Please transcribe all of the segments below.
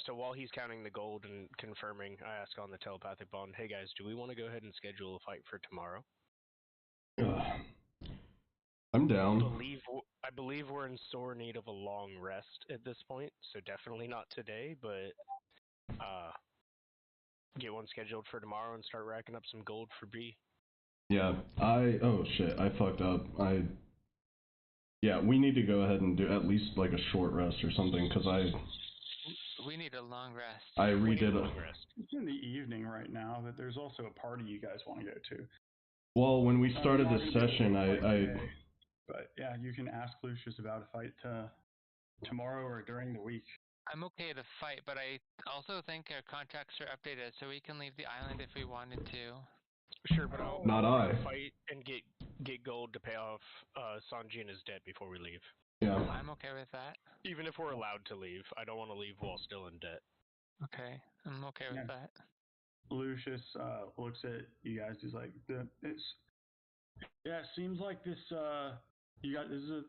So while he's counting the gold and confirming, I ask on the telepathic bond, hey guys, do we want to go ahead and schedule a fight for tomorrow? I'm down. I believe we're in sore need of a long rest at this point, so definitely not today, but get one scheduled for tomorrow and start racking up some gold for B. Yeah, oh shit, I fucked up. Yeah, we need to go ahead and do at least like a short rest or something, because We need a long rest. I redid a long rest. It's in the evening right now, but there's also a party you guys want to go to. Well, when we started this session, But yeah, you can ask Lucius about a fight tomorrow or during the week. I'm okay to fight, but I also think our contracts are updated, so we can leave the island if we wanted to. Sure, but I'll fight and get gold to pay off Sanjina's debt before we leave. Yeah. I'm okay with that. Even if we're allowed to leave, I don't want to leave while still in debt. Okay, I'm okay with that. Lucius looks at you guys. He's like, it seems like this. You guys,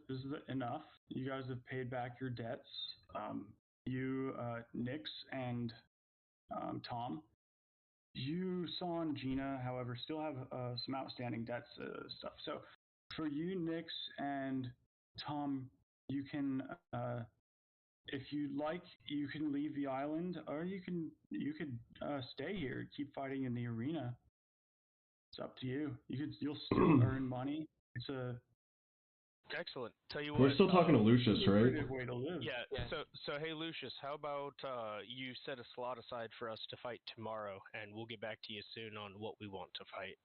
this is enough. You guys have paid back your debts. You, Nix and Tom. You, San, Gina, however, still have some outstanding debts stuff. So for you, Nix and Tom, you can, if you'd like, you can leave the island, or you could stay here, keep fighting in the arena. It's up to you. You'll still earn money. It's a excellent. Tell you we're still talking to Lucius, right? Good way to live. Yeah. So hey, Lucius, how about you set a slot aside for us to fight tomorrow, and we'll get back to you soon on what we want to fight.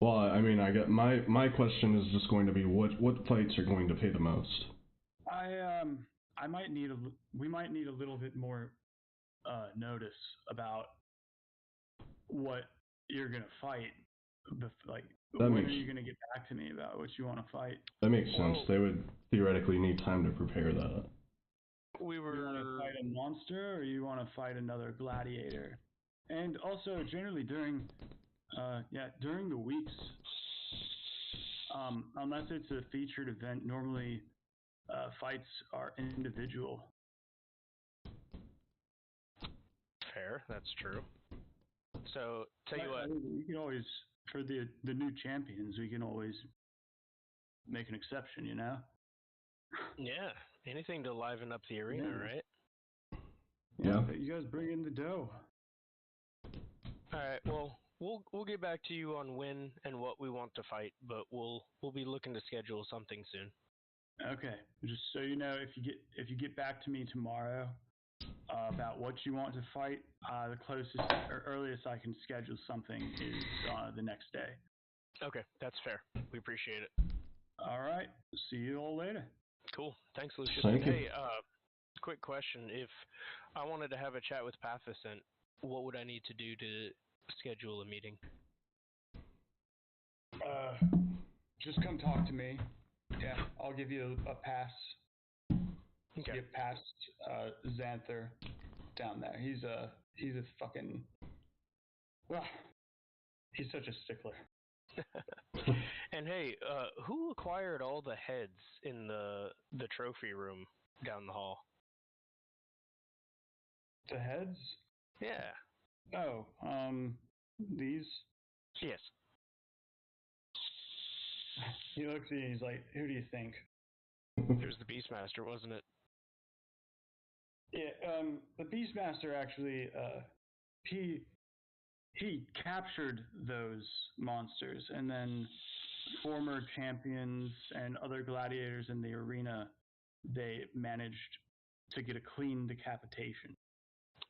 Well, I mean, I got my question is just going to be what fights are going to pay the most. We might need a little bit more notice about what you're gonna fight. When are you gonna get back to me about what you want to fight? That makes sense. They would theoretically need time to prepare that. You want to fight a monster, or you want to fight another gladiator? And also, generally during the weeks, unless it's a featured event, normally fights are individual. Fair, that's true. So, tell you what. We can always, for the new champions, we can always make an exception, you know? Yeah, anything to liven up the arena, right? Yeah. You guys bring in the dough. All right, well, we'll get back to you on when and what we want to fight, but we'll be looking to schedule something soon. Okay, just so you know, if you get back to me tomorrow about what you want to fight, the closest or earliest I can schedule something is the next day. Okay, that's fair. We appreciate it. All right, see you all later. Cool. Thanks, Lucius. Thank you. Hey, quick question. If I wanted to have a chat with Pathicent, what would I need to do to schedule a meeting? Just come talk to me. Yeah, I'll give you a pass. Okay. Get past Xanther down there. He's a fucking, well, he's such a stickler. And hey, who acquired all the heads in the trophy room down the hall? The heads? Yeah. Oh, these? Yes. He looks at you, he's like, who do you think? It was the Beastmaster, wasn't it? Yeah, the Beastmaster actually, he captured those monsters, and then former champions and other gladiators in the arena, they managed to get a clean decapitation.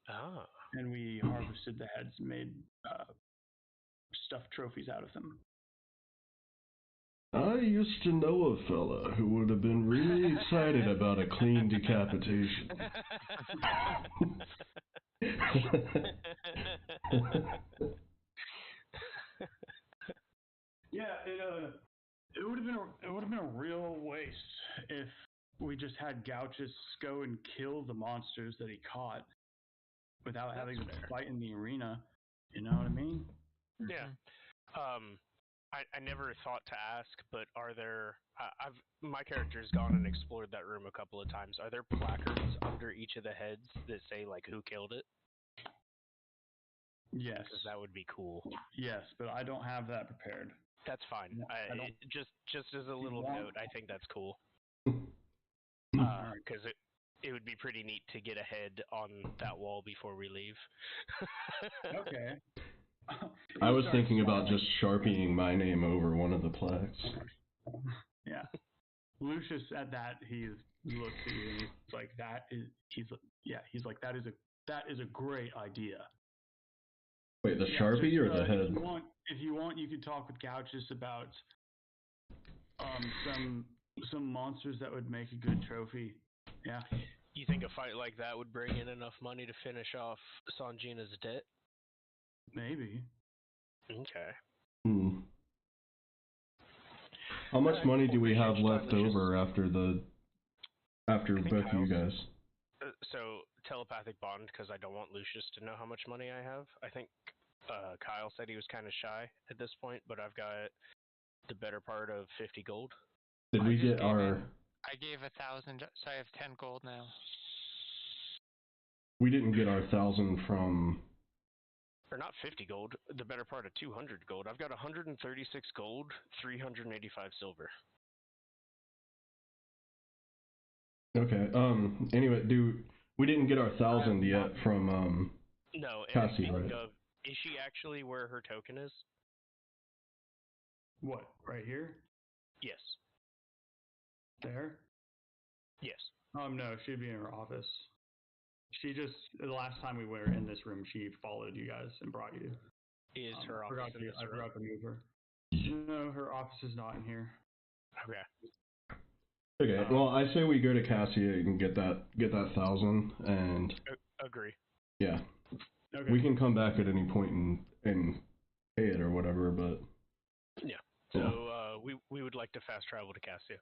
Ah. And we harvested the heads and made stuffed trophies out of them. I used to know a fella who would have been really excited about a clean decapitation. Yeah, it would have been a real waste if we just had Gauchus go and kill the monsters that he caught without having to fight in the arena. You know what I mean? Yeah. I never thought to ask, but are there? My character's gone and explored that room a couple of times. Are there placards under each of the heads that say like who killed it? Yes. Because that would be cool. Yes, but I don't have that prepared. That's fine. I don't. Just as a little note, I think that's cool. Alright. Because it would be pretty neat to get a head on that wall before we leave. Okay. I was thinking about just sharpieing my name over one of the plaques. Yeah. Lucius at that he looks at you and he's like he's like that is a great idea. Wait, the Sharpie or the head? If you want, you could talk with Gouchus about some monsters that would make a good trophy. Yeah. You think a fight like that would bring in enough money to finish off Sanjina's debt? Maybe. Okay. How much money do we have left over after both of you guys? So telepathic bond, because I don't want Lucius to know how much money I have. I think Kyle said he was kind of shy at this point, but I've got the better part of 50 gold. Did we get our? I gave 1,000, so I have 10 gold now. We didn't get our 1,000 from. Or not 50 gold, the better part of 200 gold. I've got 136 gold, 385 silver. Okay. Anyway, we didn't get our 1,000 yet from No, and Cassie, speaking right? of, is she actually where her token is? What? Right here? Yes. There? Yes. No, she'd be in her office. She just the last time we were in this room, she followed you guys and brought you. Is her office in this room? I forgot to move her. No, her office is not in here. Okay. Okay, well, I say we go to Cassia and get that 1,000, and agree. Yeah, okay. We can come back at any point and pay it or whatever, but yeah. So we would like to fast travel to Cassia.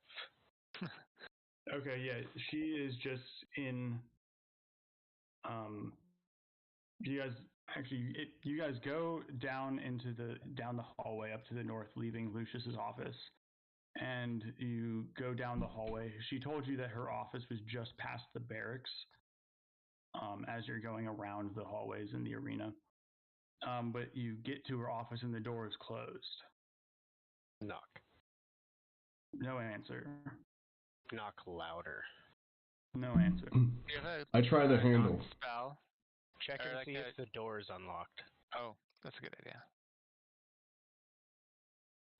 Okay, yeah, she is just in. You guys go down the hallway up to the north, leaving Lucius's office. And you go down the hallway. She told you that her office was just past the barracks as you're going around the hallways in the arena. But you get to her office and the door is closed. Knock. No answer. Knock louder. No answer. I try the handle. Spell. Check and see if the door is unlocked. Oh, that's a good idea.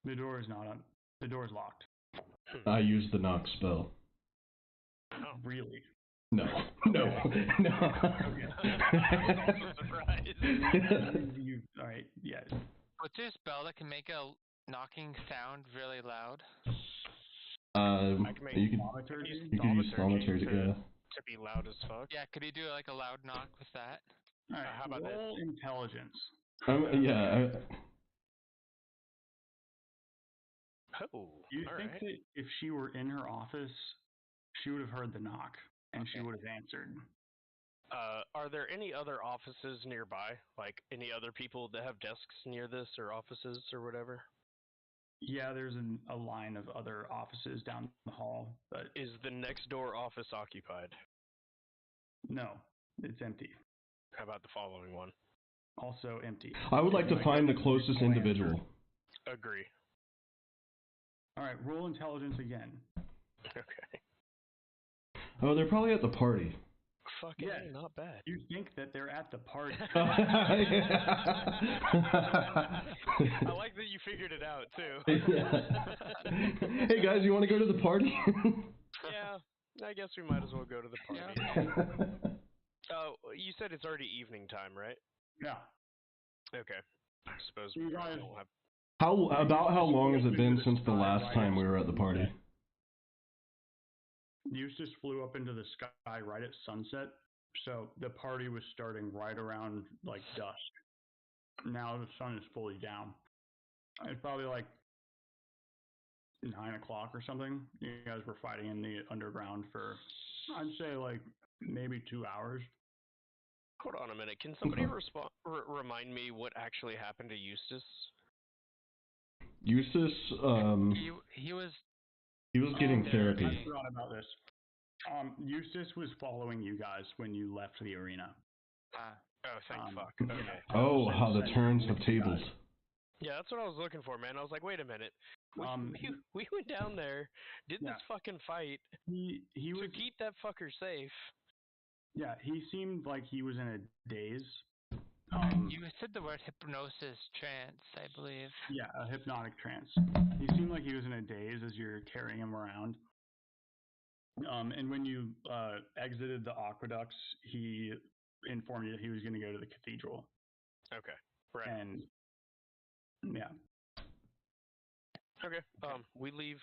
The door is not on. The door is locked. I use the knock spell. Oh. Really? No. All right. Yeah. What's your spell that can make a knocking sound really loud? You can use thaumaturgy, yeah. To be loud as fuck. Yeah, could you do like a loud knock with that? All right. How about roll intelligence? Yeah. Oh. You think that if she were in her office, she would have heard the knock and she would have answered? Are there any other offices nearby? Like any other people that have desks near this or offices or whatever? Yeah, there's a line of other offices down the hall, but is the next door office occupied? No, it's empty. How about the following one? Also empty. I would like to find the closest individual. Agree. Oh, All right, roll intelligence again. Okay. Oh, they're probably at the party. Fucking not bad. You think that they're at the party? I like that you figured it out too. Yeah. Hey guys, you want to go to the party? Yeah, I guess we might as well go to the party. Oh, you said it's already evening time, right? Yeah. Okay. I suppose we don't have. How long has it been since the last time we were at the party? Eustace flew up into the sky right at sunset, so the party was starting right around like dusk. Now the sun is fully down. It's probably like 9 o'clock or something. You guys were fighting in the underground for, I'd say, like maybe 2 hours. Hold on a minute. Can somebody remind me what actually happened to Eustace? Eustace, He was. he was getting there. therapy. I forgot about this. Eustace was following you guys when you left the arena. Oh, thank fuck. Yeah. Okay. Oh, how the turns have tabled. Yeah, that's what I was looking for, man. I was like, wait a minute. We went down there, did this fucking fight He was to keep that fucker safe. Yeah, he seemed like he was in a daze. You said the word hypnosis trance, I believe. Yeah, a hypnotic trance. He seemed like he was in a daze as you're carrying him around. And when you exited the aqueducts, he informed you that he was going to go to the cathedral. Okay. Right. And yeah. Okay. We leave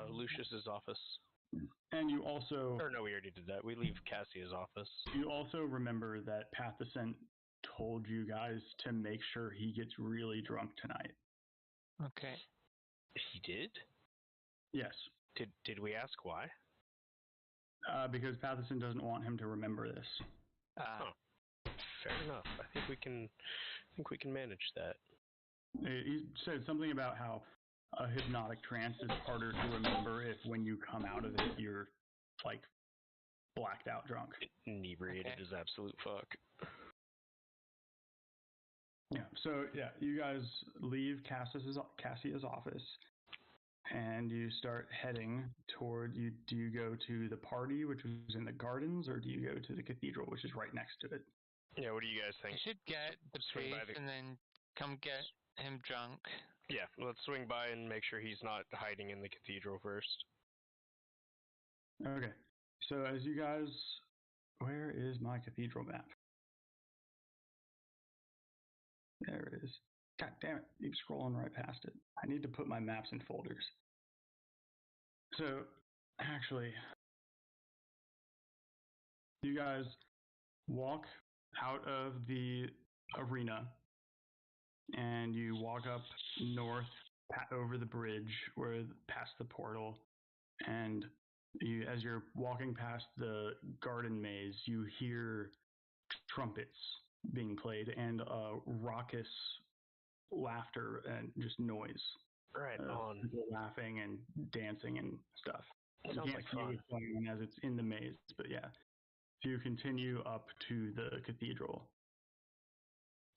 Lucius's office. And you also Or no, we already did that. We leave Cassia's office. You also remember that Path Ascent told you guys to make sure he gets really drunk tonight. Okay. He did? Yes. Did we ask why? Because Path Ascent doesn't want him to remember this. Fair enough. I think we can manage that. He said something about how a hypnotic trance is harder to remember if when you come out of it you're like blacked out drunk. Inebriated as absolute fuck. Yeah. So yeah, you guys leave Cassia's office and you start heading toward you. Do you go to the party, which was in the gardens, or do you go to the cathedral, which is right next to it? Yeah, what do you guys think? We should get the Swing by priest and then come get him drunk. Yeah, let's swing by and make sure he's not hiding in the cathedral first. Okay. So as you guys, where is my cathedral map? There it is. God damn it, keep scrolling right past it. I need to put my maps in folders. So, actually, you guys walk out of the arena and you walk up north over the bridge past the portal, and as you're walking past the garden maze, you hear trumpets being played and raucous laughter and just noise. Right on. People laughing and dancing and stuff. Sounds you can't like see fun. what's going on as it's in the maze, but yeah. So you continue up to the cathedral.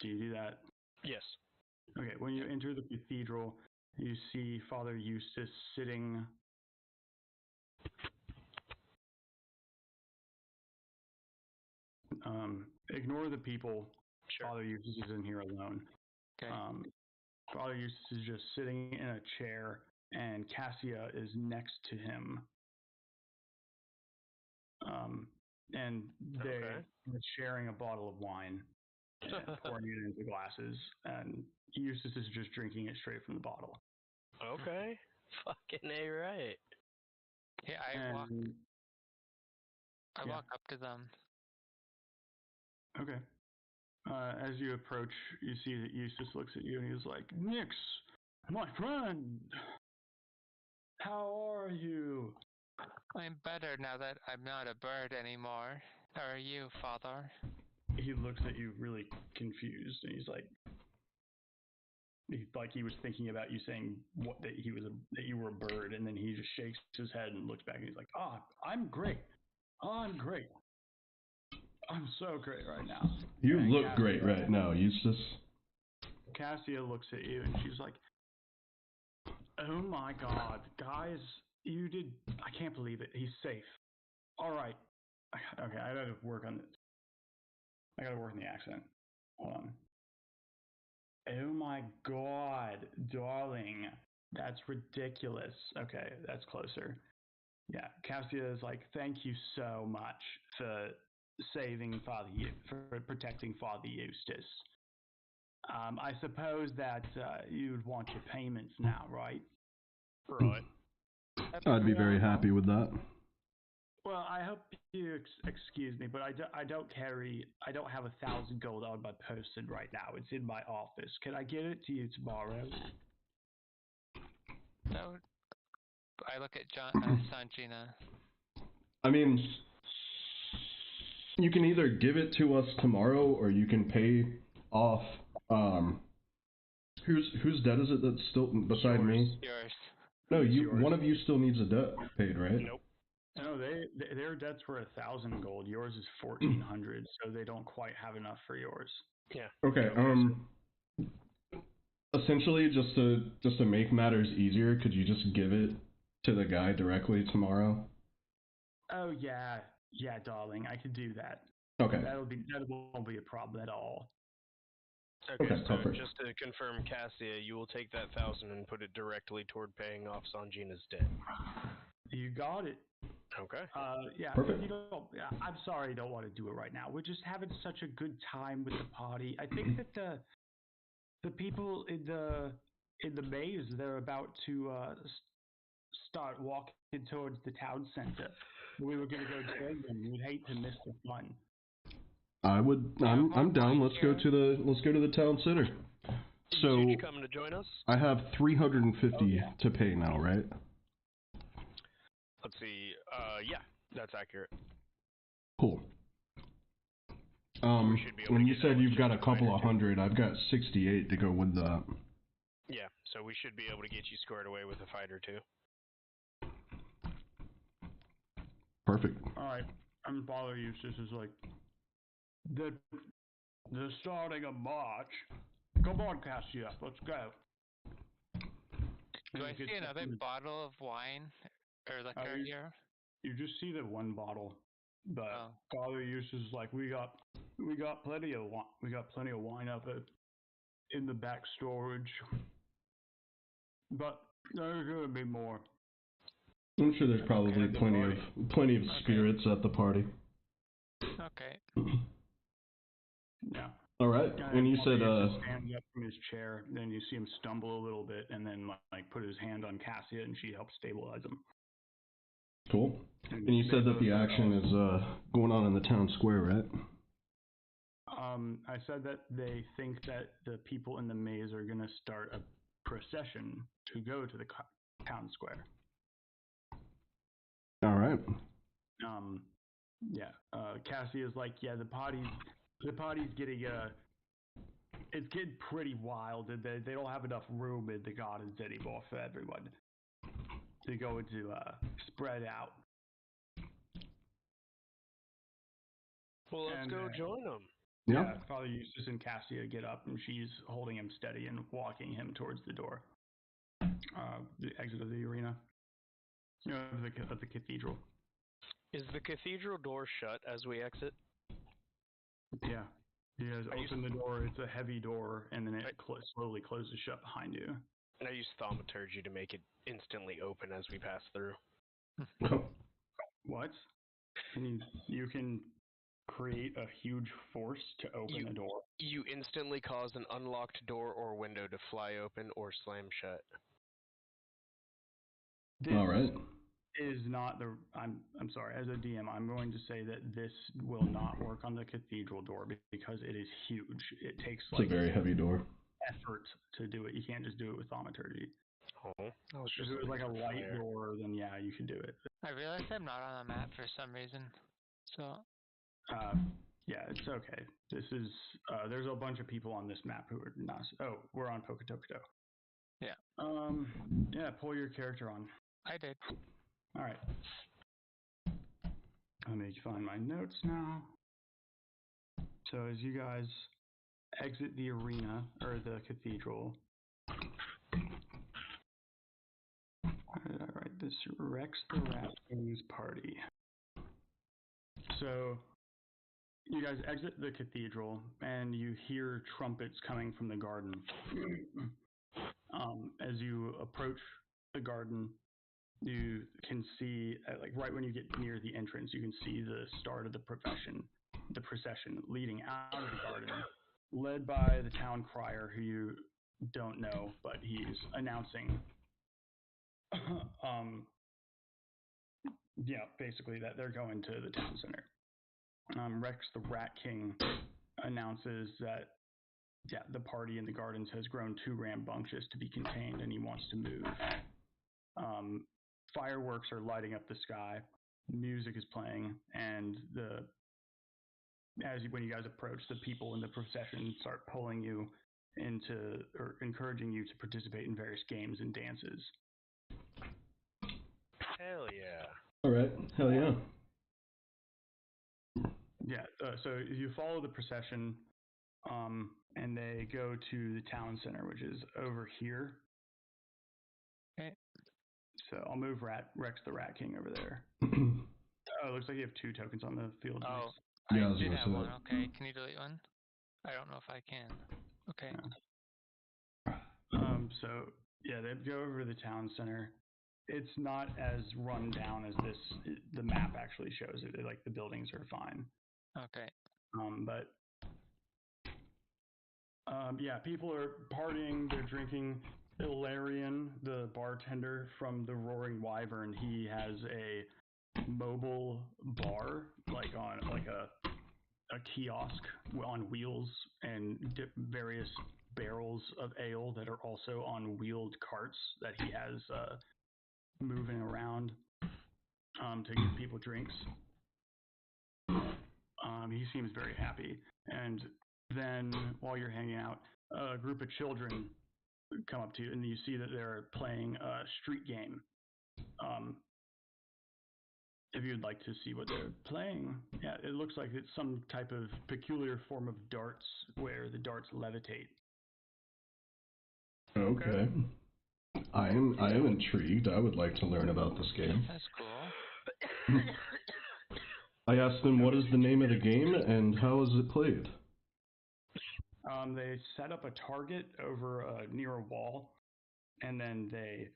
Do you do that? Yes. Okay, when you enter the cathedral, you see Father Eustace sitting ignore the people. Sure. Father Eustace is in here alone. Okay. Father Eustace is just sitting in a chair, and Cassia is next to him. And they're sharing a bottle of wine and pouring it into glasses, and Eustace is just drinking it straight from the bottle. Okay. Fucking A right. Yeah, I walk up to them. Okay. As you approach, you see that Eustace looks at you and he's like, "Nix, my friend, how are you?" I'm better now that I'm not a bird anymore. How are you, Father? He looks at you really confused, and he's like he was thinking about you saying that you were a bird, and then he just shakes his head and looks back, and he's like, I'm great. I'm great. I'm so great right now." You look great right now, Eustace. Cassia looks at you and she's like, "Oh my God, guys, I can't believe it. He's safe. All right. Okay, I gotta work on this. I gotta work on the accent. Hold on. Oh my God, darling, that's ridiculous. Okay, that's closer. Yeah, Cassia is like, "Thank you so much for saving for protecting Father Eustace. I suppose that you'd want your payments now, right?" Right. I'd be very happy with that. Well, I hope you excuse me, but I don't have 1,000 gold on my person right now. It's in my office. Can I get it to you tomorrow? So, I look at Sanjina. I mean, you can either give it to us tomorrow or you can pay off Whose debt is it that's still beside me? Yours. No, It's yours. one of you still needs a debt paid, right? Nope. No, their debts were 1,000 gold. Yours is 1,400, so they don't quite have enough for yours. Yeah. Okay. Essentially, just to make matters easier, could you just give it to the guy directly tomorrow? Oh yeah, darling, I could do that. Okay. That won't be a problem at all. Okay, Okay, so perfect. just to confirm, Cassia, you will take that 1,000 and put it directly toward paying off Sanjina's debt. You got it. Okay. Yeah. Perfect. I'm sorry, I don't want to do it right now. We're just having such a good time with the party. I think that the people in the maze, they're about to start walking towards the town center. We were gonna go join them. We'd hate to miss the fun. I'm down. Let's go to the town center. So you coming to join us? I have 350 to pay now, right? Let's see. Yeah, that's accurate. Cool. should be able When to you get said that you've got a legit couple fighter, of too. hundred, I've got 68 to go with that. Yeah, so we should be able to get you squared away with a fighter too. Perfect. All right, I'm Father Eustace is like the starting of March. Come on, Cassia, let's go. Do I see another bottle of wine or liquor here? You just see the one bottle, but Father Eustace is like, we got plenty of wine. We got plenty of wine up in the back storage, but there's gonna be more. I'm sure there's probably plenty of spirits at the party. Okay. Yeah. All right. And you said stands up from his chair, then you see him stumble a little bit, and then like put his hand on Cassia, and she helps stabilize him. Cool. And you said that the action is going on in the town square, right? I said that they think that the people in the maze are gonna start a procession to go to the town square. All right. Yeah. Cassie is like, yeah, the party's getting it's getting pretty wild, and they don't have enough room in the gardens anymore for everyone to go into spread out. Well, let's go join them. Yeah. Father Eustace and Cassia get up, and she's holding him steady and walking him towards the door, the exit of the arena, of the cathedral. Is the cathedral door shut as we exit? Yeah. You guys open the door. It's a heavy door, and then it slowly closes shut behind you. And I use thaumaturgy to make it instantly open as we pass through. What? You can create a huge force to open a door. You instantly cause an unlocked door or window to fly open or slam shut. All right. Is not the. I'm sorry. As a DM, I'm going to say that this will not work on the cathedral door because it is huge. It takes It's a very heavy door. Effort to do it. You can't just do it with thaumaturgy. Oh, if it was like a light door, then yeah, you could do it. I realized I'm not on the map for some reason, so. Yeah, it's okay. This is there's a bunch of people on this map who are not. Oh, we're on Poketokuto. Yeah. Yeah, pull your character on. I did. All right. Let me find my notes now. So as you guys exit the arena or the cathedral, where did I write this? Rex the Rat King's party. So you guys exit the cathedral and you hear trumpets coming from the garden. As you approach the garden, you can see, like right when you get near the entrance, you can see the start of the procession leading out of the garden, led by the town crier, who you don't know, but he's announcing, basically that they're going to the town center. Rex the Rat King announces that the party in the gardens has grown too rambunctious to be contained, and he wants to move. Fireworks are lighting up the sky, music is playing, and when you guys approach, the people in the procession start pulling you or encouraging you to participate in various games and dances. Hell yeah. Alright, hell yeah. Yeah, so you follow the procession, and they go to the town center, which is over here. Okay. So I'll move Rex the Rat King over there. Oh, it looks like you have 2 tokens on the field. Oh, Yeah, I I was did gonna have say one. that. Okay, can you delete one? I don't know if I can. Okay. Yeah. So yeah, they go over the town center. It's not as run down as the map actually shows it. Like the buildings are fine. Okay. But yeah, people are partying. They're drinking. Ilarion, the bartender from the Roaring Wyvern, he has a mobile bar, like a kiosk on wheels, and various barrels of ale that are also on wheeled carts that he has moving around to give people drinks. He seems very happy. And then while you're hanging out, a group of children come up to you, and you see that they're playing a street game. If you'd like to see what they're playing, yeah, it looks like it's some type of peculiar form of darts where the darts levitate. Okay. I am intrigued. I would like to learn about this game. That's cool. I asked them what is the name of the game and how is it played. They set up a target over near a wall, and then they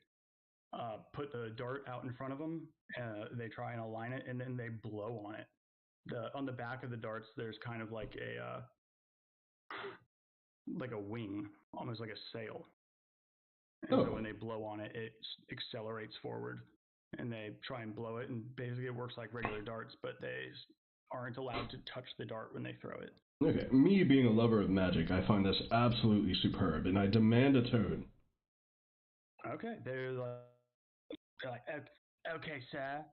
put the dart out in front of them. They try and align it, and then they blow on it. On the back of the darts, there's kind of like a wing, almost like a sail. And so when they blow on it, it accelerates forward, and they try and blow it, and basically it works like regular darts, but they aren't allowed to touch the dart when they throw it. Okay, me being a lover of magic, I find this absolutely superb, and I demand a toad. Okay, they're like, okay, sir.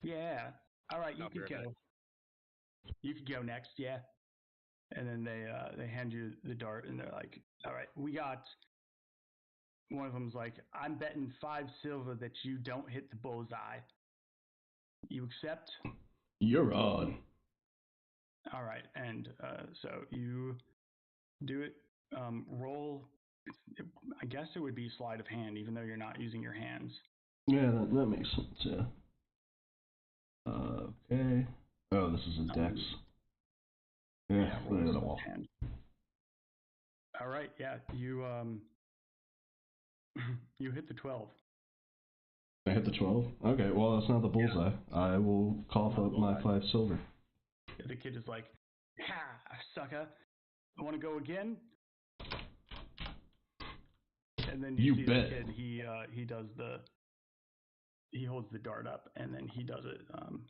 Yeah. All right, you can go. You can go next, yeah. And then they hand you the dart, and they're like, all right, we got. One of them's like, I'm betting 5 silver that you don't hit the bullseye. You accept? You're on. All right, and so you do it. Roll. I guess it would be sleight of hand, even though you're not using your hands. Yeah, that makes sense, yeah. Okay. Oh, this is a dex. Yeah, roll sleight of hand. All right, yeah, you you hit the 12. I hit the 12? Okay, well, that's not the bullseye. Yeah. I will cough up my 5 silver. The kid is like, ha, sucker. I want to go again? And then you see bet. the kid, he holds the dart up, and then he does it. Can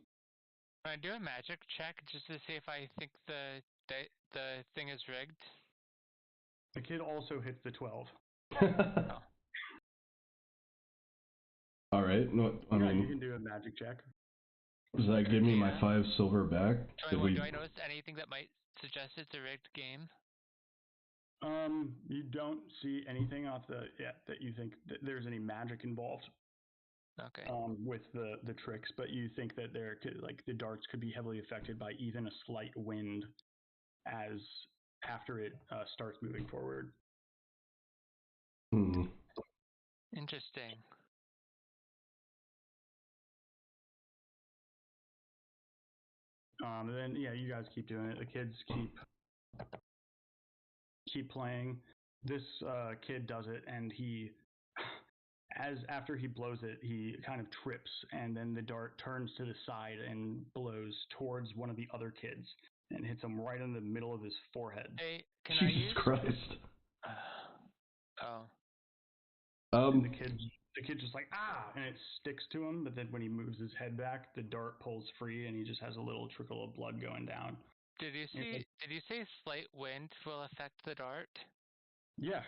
I do a magic check just to see if I think the thing is rigged? The kid also hits the 12. Oh. All right. No, I mean, you can do a magic check. Does that give me my 5 silver back? Do I notice anything that might suggest it's a rigged game? You don't see anything that you think that there's any magic involved. Okay. With the tricks, but you think that the darts could be heavily affected by even a slight wind after it starts moving forward. Interesting. And then you guys keep doing it. The kids keep playing. This kid does it, and after he blows it, he kind of trips, and then the dart turns to the side and blows towards one of the other kids and hits him right in the middle of his forehead. Hey, can Jesus I use... Christ. And the kid's just like, ah, and it sticks to him, but then when he moves his head back, the dart pulls free, and he just has a little trickle of blood going down. Did you say slight wind will affect the dart? Yeah.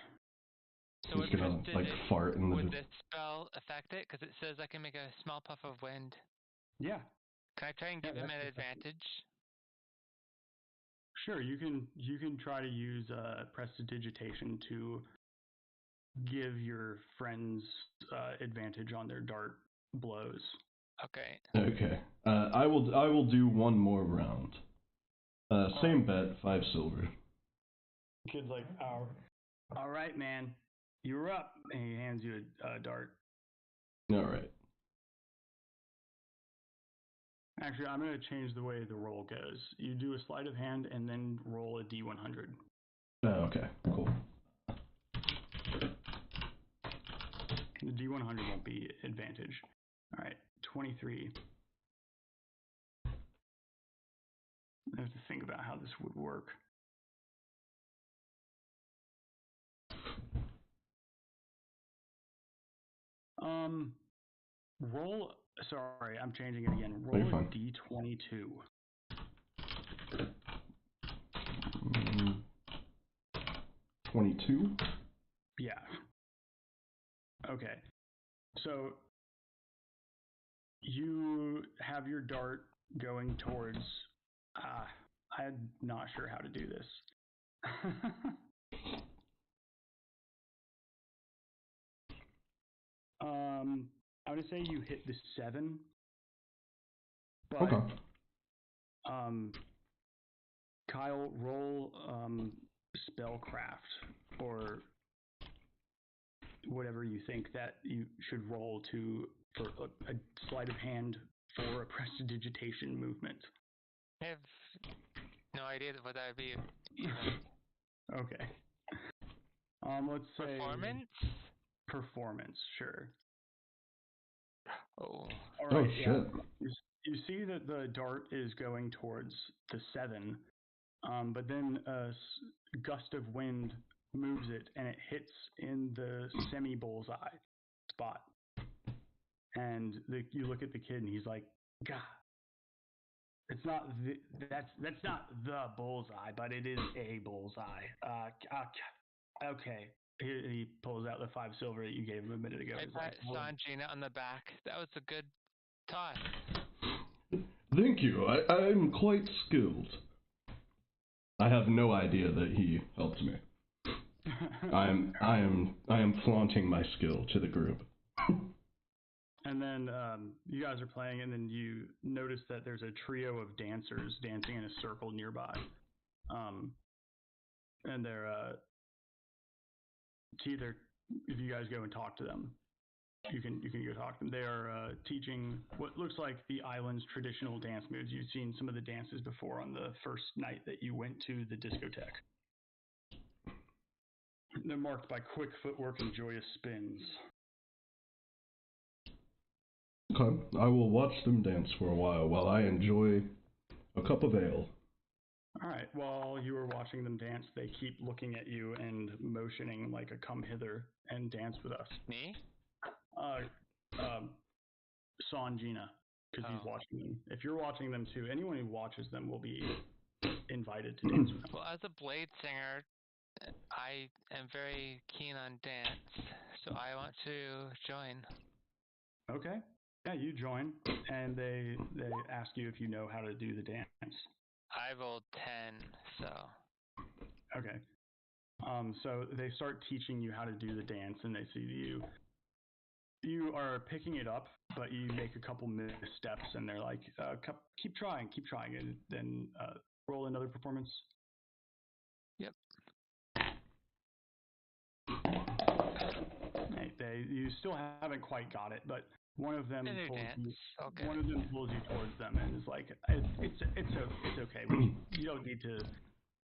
So he's gonna fart in the. Would this spell affect it? Because it says I can make a small puff of wind. Yeah. Can I try and give him an advantage? Sure, you can try to use prestidigitation to give your friends advantage on their dart blows. Okay. Okay. I will do one more round. Same bet, 5 silver. Kid's like, all right, man, you're up, and he hands you a dart. All right. Actually, I'm going to change the way the roll goes. You do a sleight of hand and then roll a d100. Okay, cool. The d100 won't be advantage. All right, 23. I have to think about how this would work. Roll. Sorry, I'm changing it again. Roll a d22. 22? Yeah. Okay. So you have your dart going towards. I'm not sure how to do this. I'm gonna say you hit the 7. But, Okay. Kyle, roll spellcraft or whatever you think that you should roll for a sleight of hand for a prestidigitation movement. I have no idea what that would be even. Okay. Let's say Performance, sure. Oh. All right. Oh, shit. You see that the dart is going towards the 7, but then a gust of wind moves it and it hits in the semi-bullseye spot. And you look at the kid and he's like, "God, it's not that's not the bullseye, but it is a bullseye." Okay. He pulls out the 5 silver that you gave him a minute ago. I He's pat like, Sanjina on the back. That was a good toss. Thank you. I'm quite skilled. I have no idea that he helped me. I am flaunting my skill to the group. And then you guys are playing, and then you notice that there's a trio of dancers dancing in a circle nearby. And they're either if you guys go and talk to them, you can go talk to them. They are teaching what looks like the island's traditional dance moves. You've seen some of the dances before on the first night that you went to the discotheque. They're marked by quick footwork and joyous spins. Okay, I will watch them dance for a while I enjoy a cup of ale. All right, while you are watching them dance, they keep looking at you and motioning like a come hither and dance with us. Me? Sanjina, because he's watching them. If you're watching them too, anyone who watches them will be invited to dance with them. Well, as a blade singer, I am very keen on dance, so I want to join. Okay. Yeah, you join, and they ask you if you know how to do the dance. I rolled 10, so. Okay. So they start teaching you how to do the dance, and they see you are picking it up, but you make a couple missteps, and they're like, keep trying, and then roll another performance. Yep. You still haven't quite got it, but one of them pulls you towards them and is like, it's okay. You don't need to.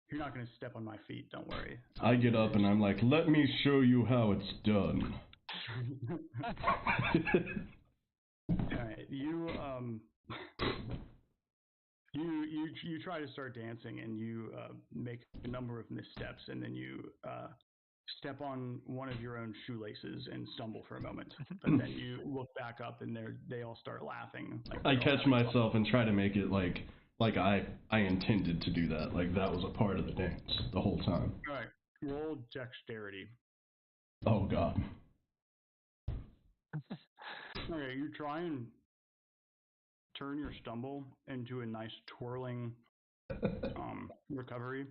You're not going to step on my feet. Don't worry. I get up and I'm like, let me show you how it's done. All right, you try to start dancing and you make a number of missteps, and then you step on one of your own shoelaces and stumble for a moment. But then you look back up and they all start laughing. I catch myself and try to make it like I intended to do that. Like that was a part of the dance the whole time. All right, roll dexterity. Oh god. Okay, you try and turn your stumble into a nice twirling recovery.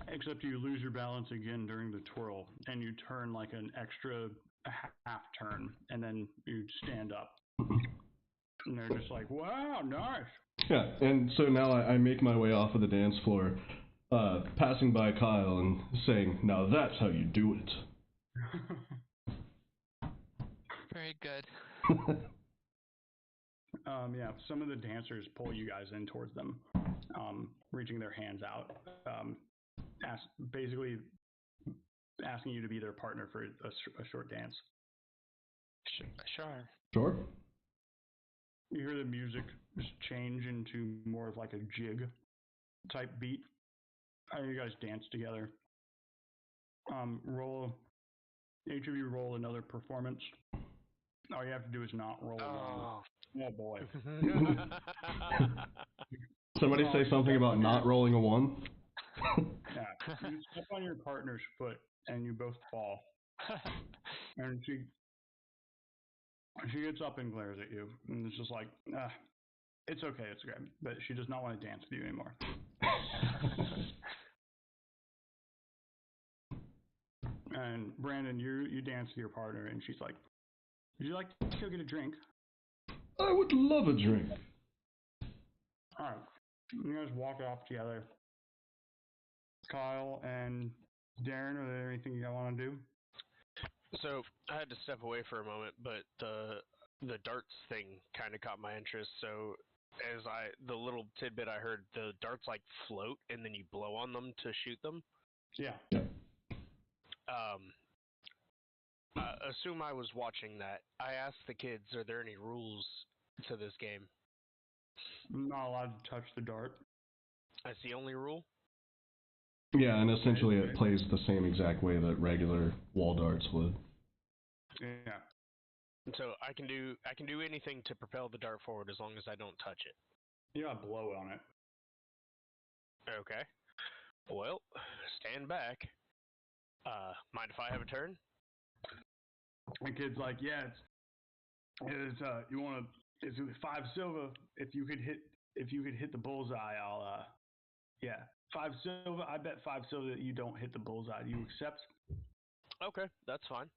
Except you lose your balance again during the twirl, and you turn like an extra half turn, and then you stand up. And they're just like, wow, nice. Yeah, and so now I make my way off of the dance floor, passing by Kyle and saying, now that's how you do it. Very good. Yeah, some of the dancers pull you guys in towards them, reaching their hands out, basically asking you to be their partner for a short dance. Sure. Sure. You hear the music just change into more of like a jig type beat. You guys dance together. Each of you roll another performance. All you have to do is not roll a one. Oh boy. Somebody say something about not rolling a 1. Yeah. You step on your partner's foot and you both fall. And she gets up and glares at you. And it's just like, it's okay. But she does not want to dance with you anymore. And Brandon, you dance with your partner, and she's like, would you like to go get a drink? I would love a drink. All right. You guys walk off together. Kyle and Darren, are there anything you want to do? So I had to step away for a moment, but the darts thing kind of caught my interest. So the little tidbit I heard, the darts like float and then you blow on them to shoot them. Yeah. Assume I was watching that. I asked the kids, are there any rules to this game? I'm not allowed to touch the dart. That's the only rule? Yeah, and essentially it plays the same exact way that regular wall darts would. Yeah. So I can do anything to propel the dart forward as long as I don't touch it. You got blow on it. Okay. Well, stand back. Mind if I have a turn? The kid's like, yeah, it's 5 silver. If you could hit the bullseye, I'll 5 silver. I bet 5 silver that you don't hit the bullseye. Do you accept? Okay, that's fine.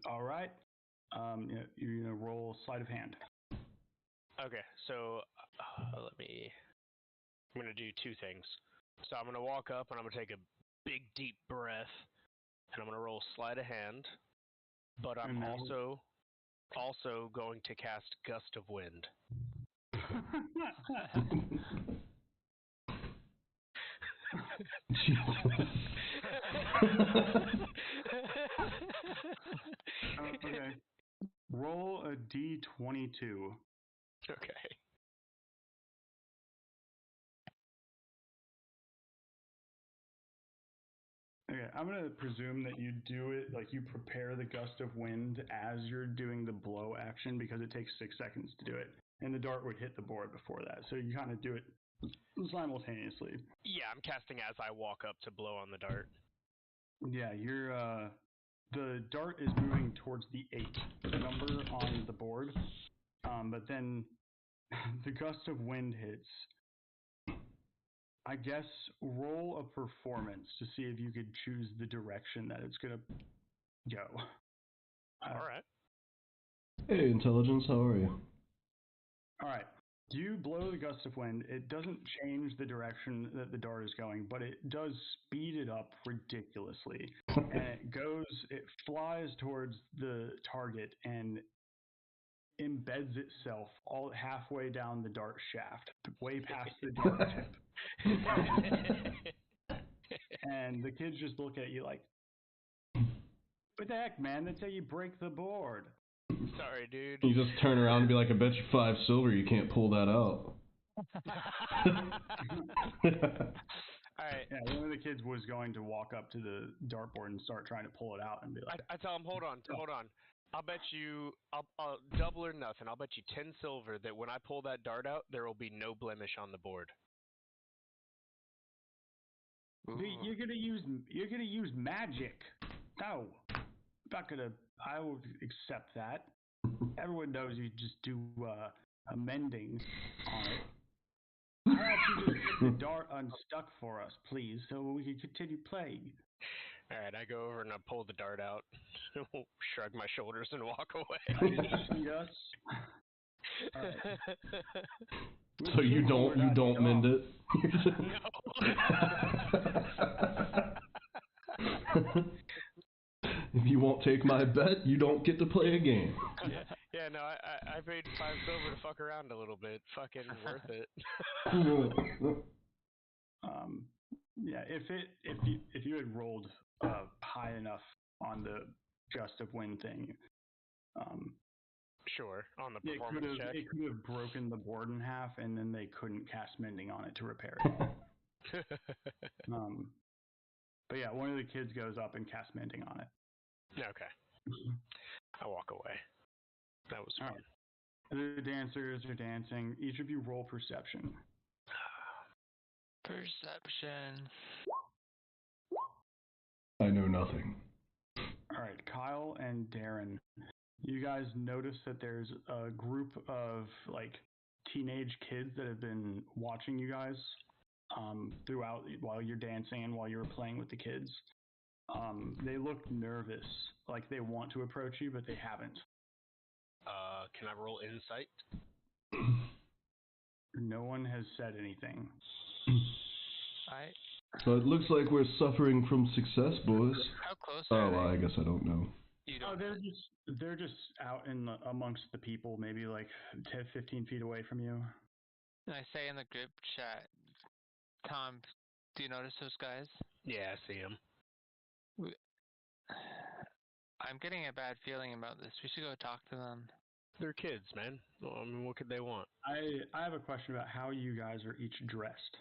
All right. You're gonna roll sleight of hand. Okay, so I'm gonna do 2 things. So I'm gonna walk up and I'm gonna take a big deep breath, and I'm gonna roll sleight of hand. But I'm also going to cast Gust of Wind. Okay. Roll a d22. Okay. Okay, I'm gonna presume that you do it like you prepare the gust of wind as you're doing the blow action because it takes 6 seconds to do it, and the dart would hit the board before that. So you kind of do it simultaneously. Yeah, I'm casting as I walk up to blow on the dart. Yeah, the dart is moving towards the 8 number on the board, but then the gust of wind hits. I guess roll a performance to see if you could choose the direction that it's gonna go. All right. Hey, intelligence, how are you? All right. You blow the gust of wind. It doesn't change the direction that the dart is going, but it does speed it up ridiculously. And it flies towards the target and embeds itself all halfway down the dart shaft, way past the dart tip. And the kids just look at you like, what the heck, man? That's how you break the board. Sorry, dude. You just turn around and be like, I bet you 5 silver you can't pull that out. Alright. Yeah, one of the kids was going to walk up to the dartboard and start trying to pull it out and be like, I tell him, hold on. I'll bet you, I'll double or nothing. I'll bet you 10 silver that when I pull that dart out, there will be no blemish on the board. You're gonna use magic. No, I will accept that. Everyone knows you just do amending on it. about you just get the dart unstuck for us, please, so we can continue playing? Alright, I go over and I pull the dart out, shrug my shoulders, and walk away. Feed us. All right. So you don't mend it? If you won't take my bet, you don't get to play a game. Yeah, no, I paid 5 silver to fuck around a little bit. Fucking worth it. Yeah, if you had rolled high enough on the gust of wind thing, Sure, on the performance check. it could have broken the board in half, and then they couldn't cast mending on it to repair it. But yeah, one of the kids goes up and casts mending on it. Okay. I walk away. That was fun. Right. The dancers are dancing. Each of you roll perception. Perception. I know nothing. All right, Kyle and Darren, you guys notice that there's a group of like teenage kids that have been watching you guys throughout while you're dancing and while you're playing with the kids. They look nervous, like they want to approach you, but they haven't. Can I roll insight? No one has said anything. So it looks like we're suffering from success, boys. How close Oh, are well, they? I guess I don't know. They're just out amongst the people, maybe like 10, 15 feet away from you. And I say in the group chat, Tom, do you notice those guys? Yeah, I see him. I'm getting a bad feeling about this. We should go talk to them. They're kids, man. Well, I mean, what could they want? I have a question about how you guys are each dressed.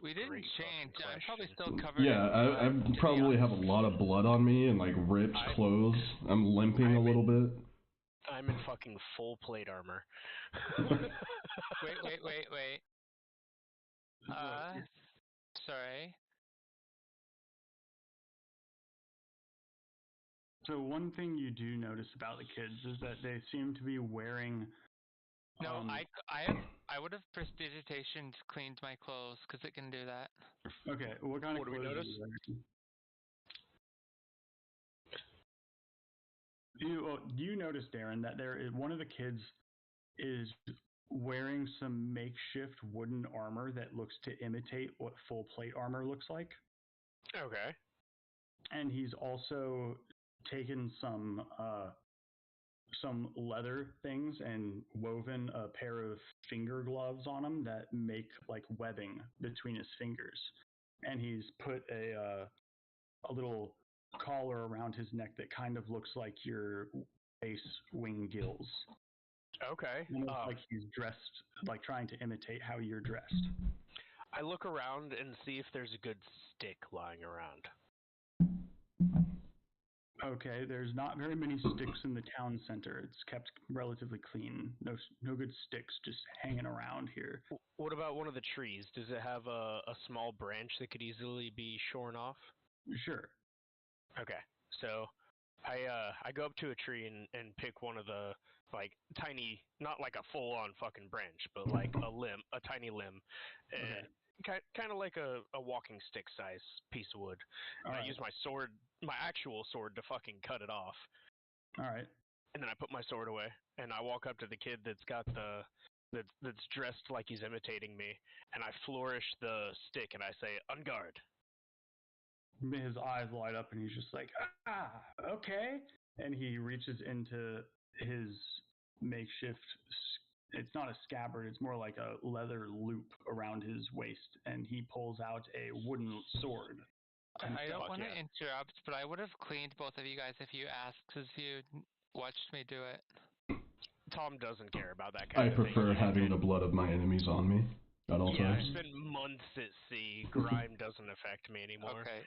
We didn't change. I'm probably still covered. Yeah, I probably have a lot of blood on me and like ripped clothes. I'm limping a little bit. I'm in fucking full plate armor. Wait. Sorry. So one thing you do notice about the kids is that they seem to be wearing. No, I would have prestidigitation cleaned my clothes because it can do that. Okay, what kind of do we clothes notice? You notice, Darren, that one of the kids is wearing some makeshift wooden armor that looks to imitate what full plate armor looks like. Okay. And he's also taken some leather things and woven a pair of finger gloves on him that make like webbing between his fingers. And he's put a little collar around his neck that kind of looks like your base wing gills. Okay. Almost like he's dressed, like trying to imitate how you're dressed. I look around and see if there's a good stick lying around. Okay, there's not very many sticks in the town center. It's kept relatively clean. No good sticks just hanging around here. What about one of the trees? Does it have a small branch that could easily be shorn off? Sure. Okay, so I go up to a tree and pick one of the like tiny, not like a full on fucking branch, but like a tiny limb, and kind of like a walking stick size piece of wood. And I use my sword, my actual sword, to fucking cut it off. All right. And then I put my sword away, and I walk up to the kid that's got that's dressed like he's imitating me, and I flourish the stick and I say, "On guard." His eyes light up, and he's just like, okay. And he reaches into his makeshift. It's not a scabbard. It's more like a leather loop around his waist, and he pulls out a wooden sword. I don't want to interrupt, but I would have cleaned both of you guys if you asked, because you watched me do it. Tom doesn't care about that kind of thing. I prefer having the blood of my enemies on me at all times. I spent months at sea. Grime doesn't affect me anymore. Okay.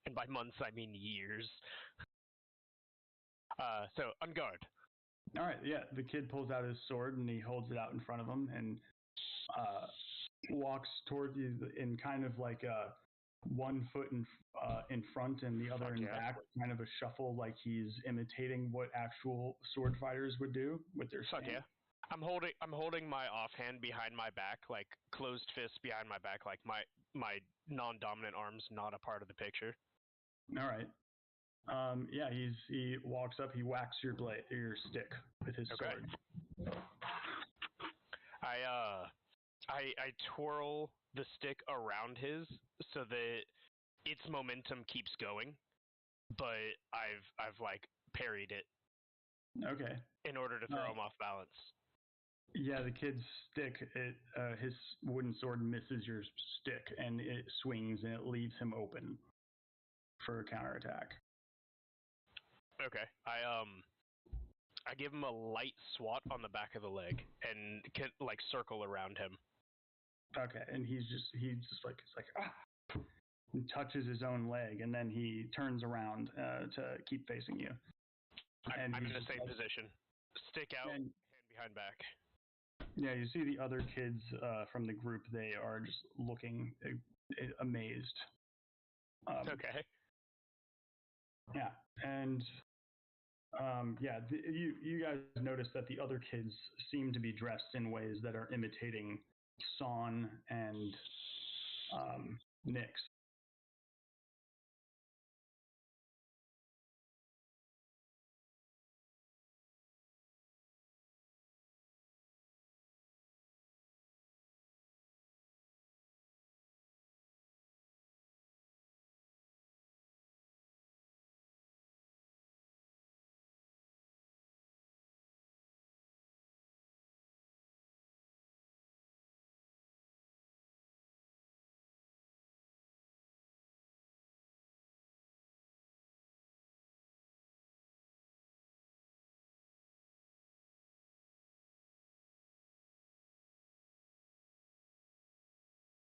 And by months, I mean years. So, on guard. All right, yeah. The kid pulls out his sword, and he holds it out in front of him, and walks towards you in kind of like one foot in front and the other in back, kind of a shuffle, like he's imitating what actual sword fighters would do with their stance. Yeah. I'm holding my offhand behind my back, like closed fist behind my back, like my non-dominant arm's not a part of the picture. All right. Yeah, he walks up, he whacks your stick with his sword. I twirl the stick around his so that its momentum keeps going, but I've like parried it. Okay. In order to throw him off balance. Yeah, the kid's stick, his wooden sword misses your stick, and it swings, and it leaves him open for a counterattack. Okay, I give him a light swat on the back of the leg and can like circle around him. Okay, and he's just like ah, and touches his own leg, and then he turns around to keep facing you. I'm in the same position, stick out, hand behind back. Yeah, you see the other kids from the group. They are just looking amazed. Okay. Yeah, and you guys notice that the other kids seem to be dressed in ways that are imitating Son and Nyx.